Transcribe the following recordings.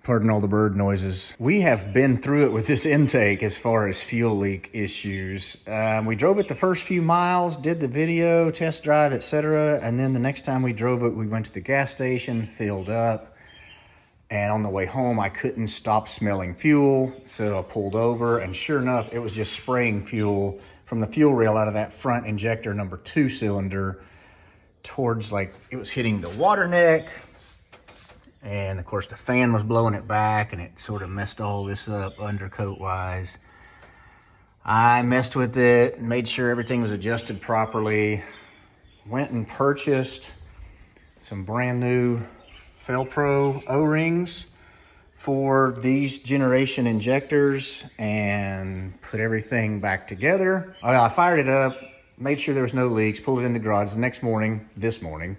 Pardon all the bird noises. We have been through it with this intake as far as fuel leak issues. We drove it the first few miles, did the video, test drive, etc. And then the next time we drove it, we went to the gas station, filled up. And on the way home, I couldn't stop smelling fuel. So I pulled over, and sure enough, it was just spraying fuel from the fuel rail out of that front injector number 2 cylinder towards, like, it was hitting the water neck. And of course the fan was blowing it back, and it sort of messed all this up undercoat wise. I messed with it, made sure everything was adjusted properly. Went and purchased some brand new Felpro O-rings for these generation injectors and put everything back together. I fired it up, made sure there was no leaks, pulled it in the garage the next morning, this morning,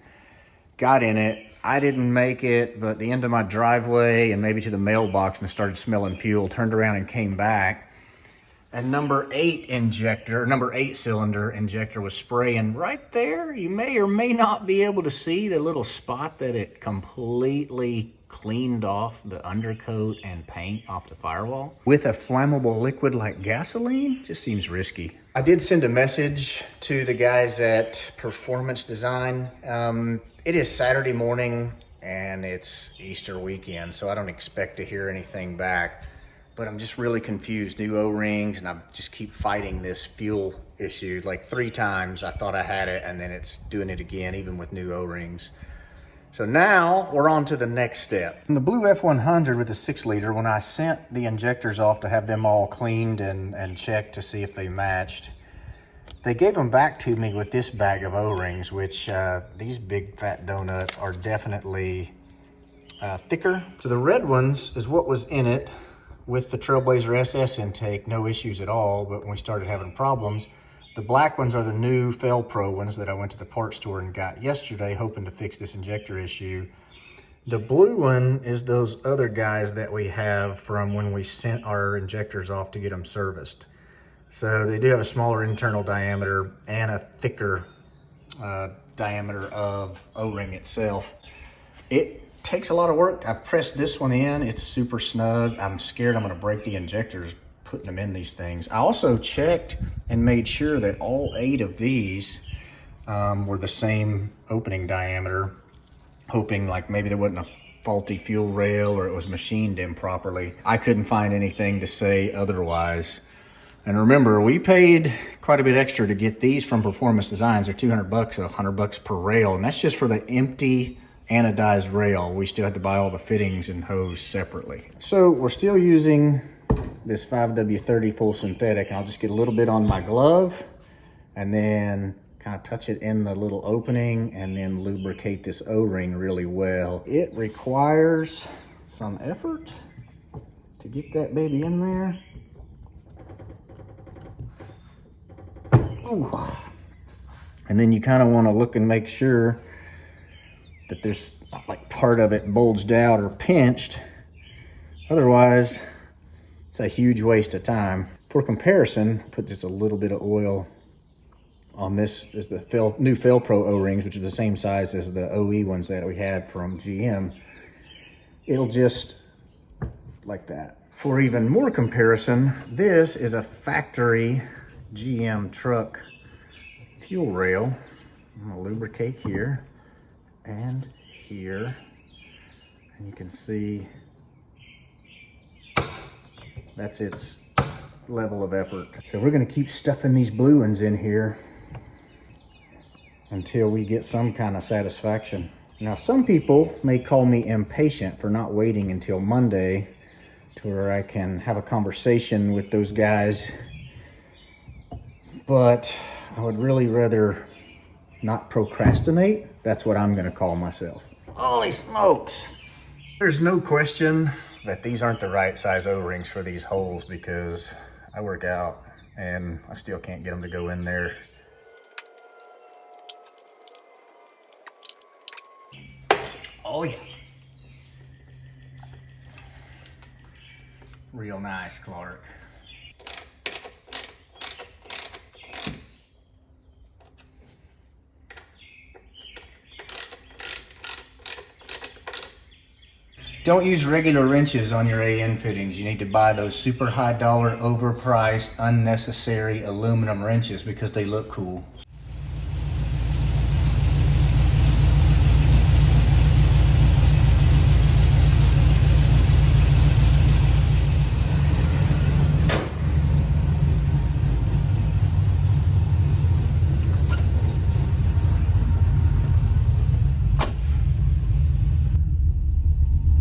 got in it. I didn't make it, but the end of my driveway and maybe to the mailbox, and started smelling fuel, turned around and came back. And number 8 cylinder injector was spraying right there. You may or may not be able to see the little spot that it completely cleaned off the undercoat and paint off the firewall. With a flammable liquid like gasoline, just seems risky. I did send a message to the guys at Performance Design. It is Saturday morning and it's Easter weekend, so I don't expect to hear anything back, but I'm just really confused. New O-rings, and I just keep fighting this fuel issue. Like 3 times I thought I had it, and then it's doing it again, even with new O-rings. So now we're on to the next step. In the blue F100 with the 6-liter, when I sent the injectors off to have them all cleaned and checked to see if they matched, they gave them back to me with this bag of O-rings, which these big fat donuts are definitely thicker. So the red ones is what was in it with the Trailblazer SS intake, no issues at all, but when we started having problems, the black ones are the new Felpro ones that I went to the parts store and got yesterday, hoping to fix this injector issue. The blue one is those other guys that we have from when we sent our injectors off to get them serviced. So they do have a smaller internal diameter and a thicker diameter of O-ring itself. It takes a lot of work. I've pressed this one in. It's super snug. I'm scared I'm going to break the injectors putting them in these things. I also checked and made sure that all 8 of these were the same opening diameter, hoping like maybe there wasn't a faulty fuel rail or it was machined improperly. I couldn't find anything to say otherwise. And remember, we paid quite a bit extra to get these from Performance Designs. They're $200, $100 per rail, and that's just for the empty anodized rail. We still had to buy all the fittings and hose separately. So we're still using this 5W30 full synthetic. I'll just get a little bit on my glove and then kind of touch it in the little opening and then lubricate this O-ring really well. It requires some effort to get that baby in there. Ooh. And then you kind of want to look and make sure that there's not like part of it bulged out or pinched. Otherwise, it's a huge waste of time. For comparison, put just a little bit of oil on this. Is the new Felpro O-rings, which are the same size as the OE ones that we had from GM. It'll just like that. For even more comparison, this is a factory GM truck fuel rail. I'm gonna lubricate here and here, and you can see that's its level of effort. So we're gonna keep stuffing these blue ones in here until we get some kind of satisfaction. Now, some people may call me impatient for not waiting until Monday to where I can have a conversation with those guys, but I would really rather not procrastinate. That's what I'm gonna call myself. Holy smokes! There's no question that these aren't the right size O-rings for these holes, because I work out and I still can't get them to go in there. Oh yeah. Real nice, Clark. Don't use regular wrenches on your AN fittings. You need to buy those super high dollar, overpriced, unnecessary aluminum wrenches because they look cool.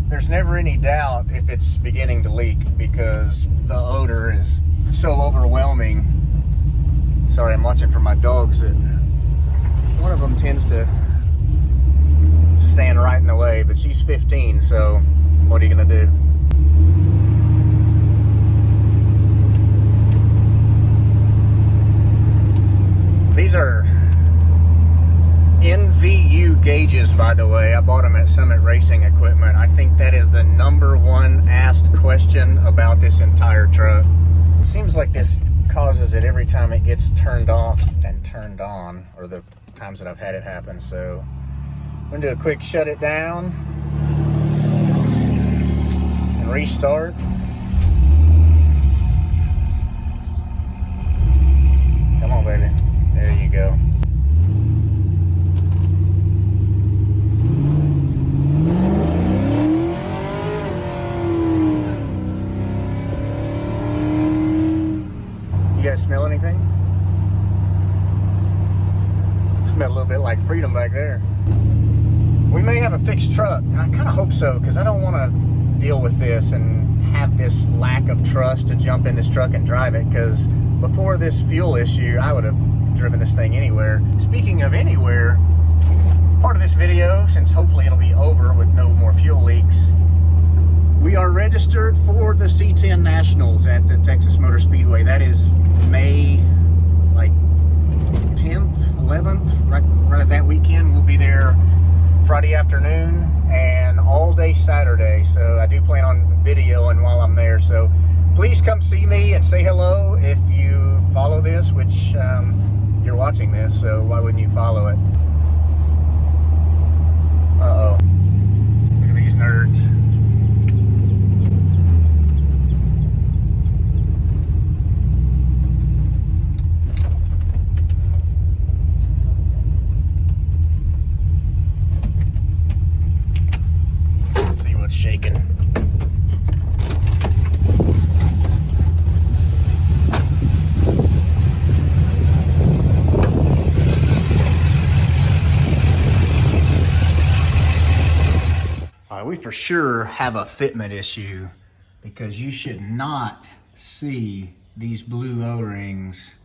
There's never any doubt if it's beginning to leak because the odor is so overwhelming. Sorry, I'm watching for my dogs. That one of them tends to stand right in the way, but she's 15, so what are you gonna do? These are NVU gauges, by the way. I bought them at Summit Racing Equipment. I think that is the #1 asked question about this entire truck. It seems like this causes it every time it gets turned off and turned on, or the times that I've had it happen. So I'm gonna do a quick shut it down and restart. Come on, baby. There you go. You guys smell anything? Smell a little bit like freedom back there. We may have a fixed truck, and I kind of hope so, because I don't want to deal with this and have this lack of trust to jump in this truck and drive it, because before this fuel issue, I would have driven this thing anywhere. Speaking of anywhere, part of this video, since hopefully it'll be over with no more fuel leaks, we are registered for the C10 Nationals at the Texas Motor Speedway. That is May, like 10th, 11th, right at that weekend. We'll be there Friday afternoon and all day Saturday. So I do plan on videoing while I'm there. So please come see me and say hello if you follow this, which you're watching this, so why wouldn't you follow it? Uh-oh. Look at these nerds. Shaking. We for sure have a fitment issue because you should not see these blue O-rings.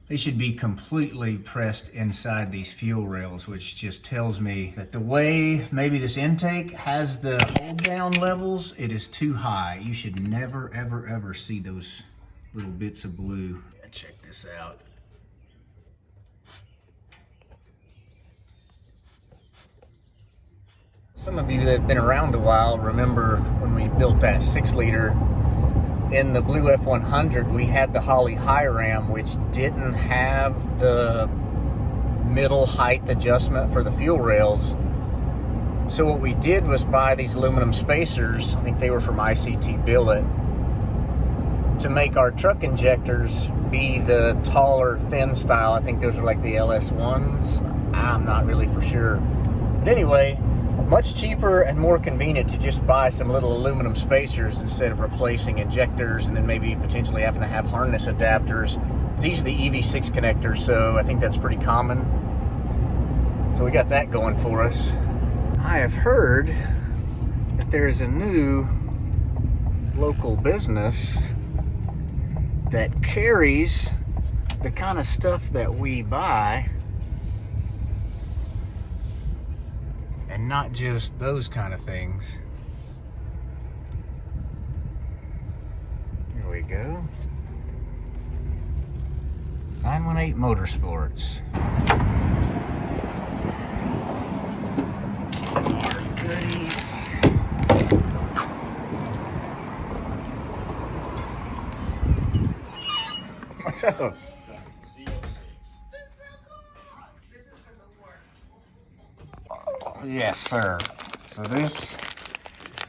They should be completely pressed inside these fuel rails, which just tells me that the way maybe this intake has the hold down levels, it is too high. You should never, ever, ever see those little bits of blue. Yeah, check this out. Some of you that have been around a while remember when we built that 6-liter. In the Blue F100, we had the Holley High Ram, which didn't have the middle height adjustment for the fuel rails. So what we did was buy these aluminum spacers, I think they were from ICT Billet, to make our truck injectors be the taller, thin style. I think those are like the LS1s. I'm not really for sure. But anyway, much cheaper and more convenient to just buy some little aluminum spacers instead of replacing injectors and then maybe potentially having to have harness adapters. These are the EV6 connectors, so I think that's pretty common. So we got that going for us. I have heard that there is a new local business that carries the kind of stuff that we buy, and not just those kind of things. Here we go. 918 Motorsports. Our goodies. What's up? Yes, sir. So this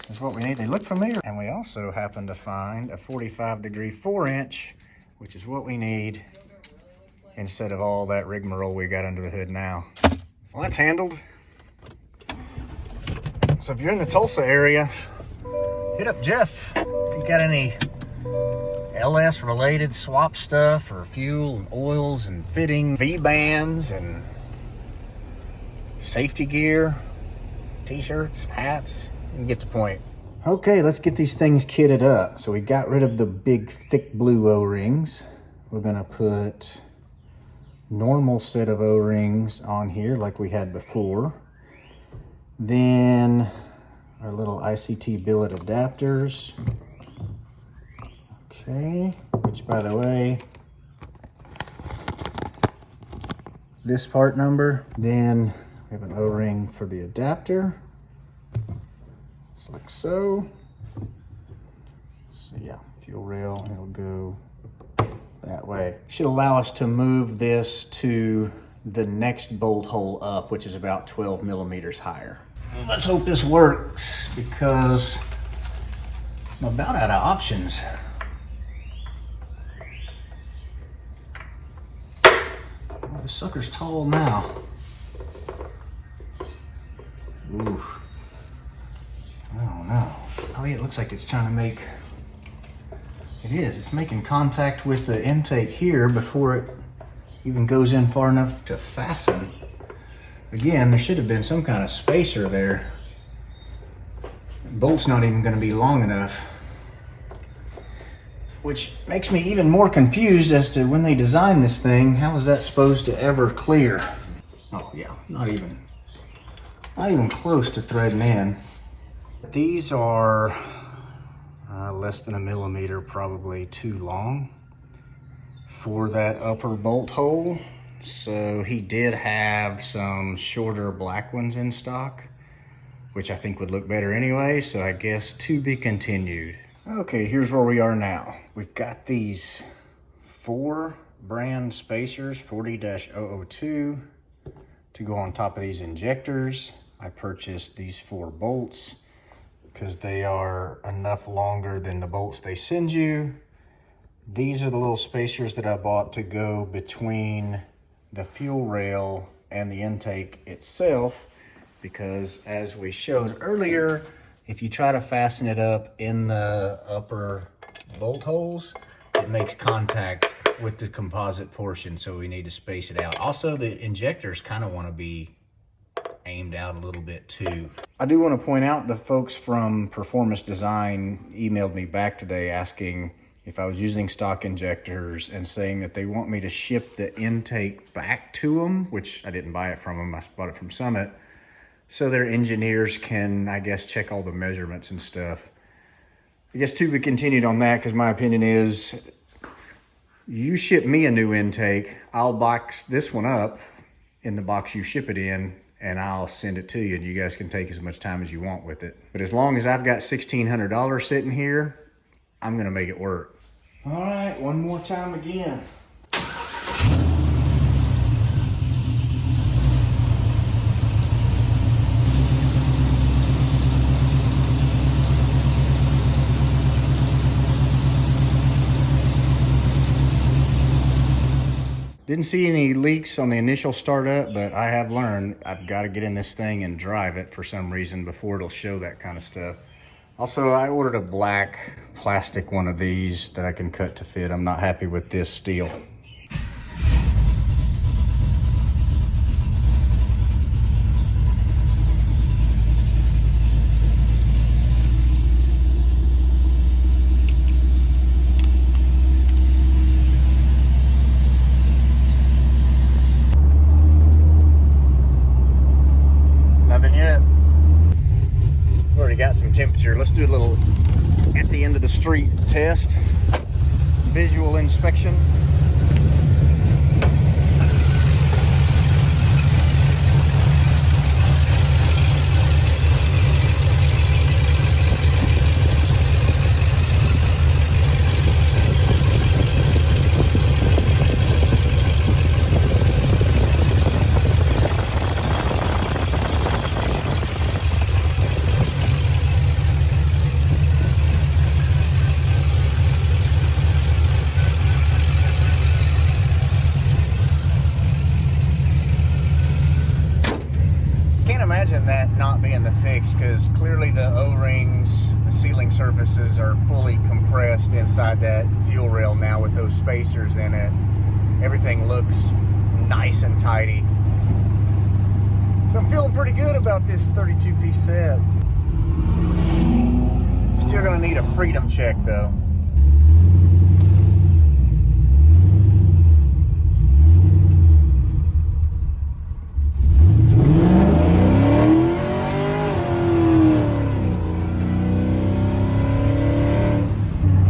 is what we need. They look familiar. And we also happen to find a 45-degree 4-inch, which is what we need instead of all that rigmarole we got under the hood now. Well, that's handled. So if you're in the Tulsa area, hit up Jeff if you got any LS related swap stuff or fuel and oils and fitting, V-bands and safety gear, t-shirts, hats. You get the point. Okay, let's get these things kitted up. So we got rid of the big thick blue O-rings. We're gonna put normal set of O-rings on here like we had before. Then our little ICT billet adapters. Okay, which by the way, this part number. Then we have an O-ring for the adapter. Just like so. So yeah, fuel rail, it'll go that way. Should allow us to move this to the next bolt hole up, which is about 12 millimeters higher. Let's hope this works because I'm about out of options. Oh, this sucker's tall now. Oof. I don't know. Oh yeah, it looks like it's trying to make, it is, it's making contact with the intake here before it even goes in far enough to fasten. Again, there should have been some kind of spacer there. The bolt's not even going to be long enough. Which makes me even more confused as to when they designed this thing, how was that supposed to ever clear? Oh yeah, not even close to threading in. These are less than a millimeter, probably too long for that upper bolt hole. So he did have some shorter black ones in stock, which I think would look better anyway. So I guess to be continued. Okay, here's where we are now. We've got these 4 brand spacers, 40-002, to go on top of these injectors. I purchased these 4 bolts because they are enough longer than the bolts they send you. These are the little spacers that I bought to go between the fuel rail and the intake itself, because as we showed earlier, if you try to fasten it up in the upper bolt holes, it makes contact with the composite portion, so we need to space it out. Also, the injectors kind of want to be aimed out a little bit too. I do want to point out the folks from Performance Design emailed me back today asking if I was using stock injectors and saying that they want me to ship the intake back to them, which I didn't buy it from them, I bought it from Summit, so their engineers can, I guess, check all the measurements and stuff. I guess to be continued on that, because my opinion is, you ship me a new intake, I'll box this one up in the box you ship it in, and I'll send it to you, and you guys can take as much time as you want with it. But as long as I've got $1,600 sitting here, I'm gonna make it work. All right, one more time again. Didn't see any leaks on the initial startup, but I have learned I've got to get in this thing and drive it for some reason before it'll show that kind of stuff. Also, I ordered a black plastic one of these that I can cut to fit. I'm not happy with this steel. Nothing yet. We've already got some temperature. Let's do a little at the end of the street test. Visual inspection. in the fix, because clearly the O-rings, the sealing surfaces are fully compressed inside that fuel rail now with those spacers in it. Everything looks nice and tidy. So I'm feeling pretty good about this 32-piece set. Still gonna need a freedom check though.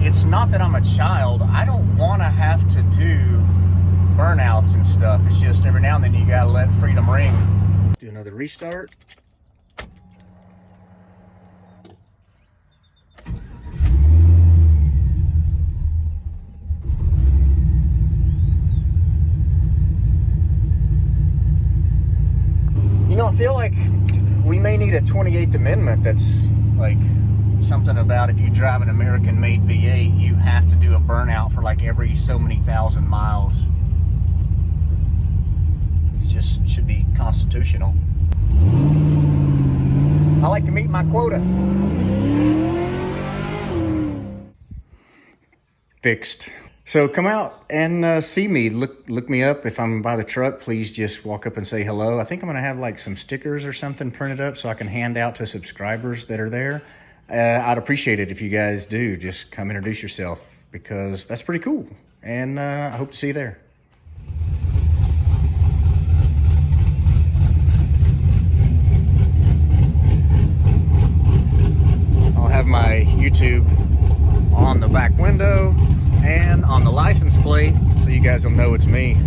It's not that I'm a child. I don't want to have to do burnouts and stuff. It's just every now and then you gotta let freedom ring. Do another restart. You know, I feel like we may need a 28th Amendment that's like something about if you drive an American-made V8, you have to do a burnout for like every so many thousand miles. It just should be constitutional. I like to meet my quota. Fixed. So come out and see me. Look me up. If I'm by the truck, please just walk up and say hello. I think I'm going to have like some stickers or something printed up so I can hand out to subscribers that are there. I'd appreciate it if you guys do. Just come introduce yourself, because that's pretty cool. And I hope to see you there. I'll have my YouTube on the back window and on the license plate so you guys will know it's me.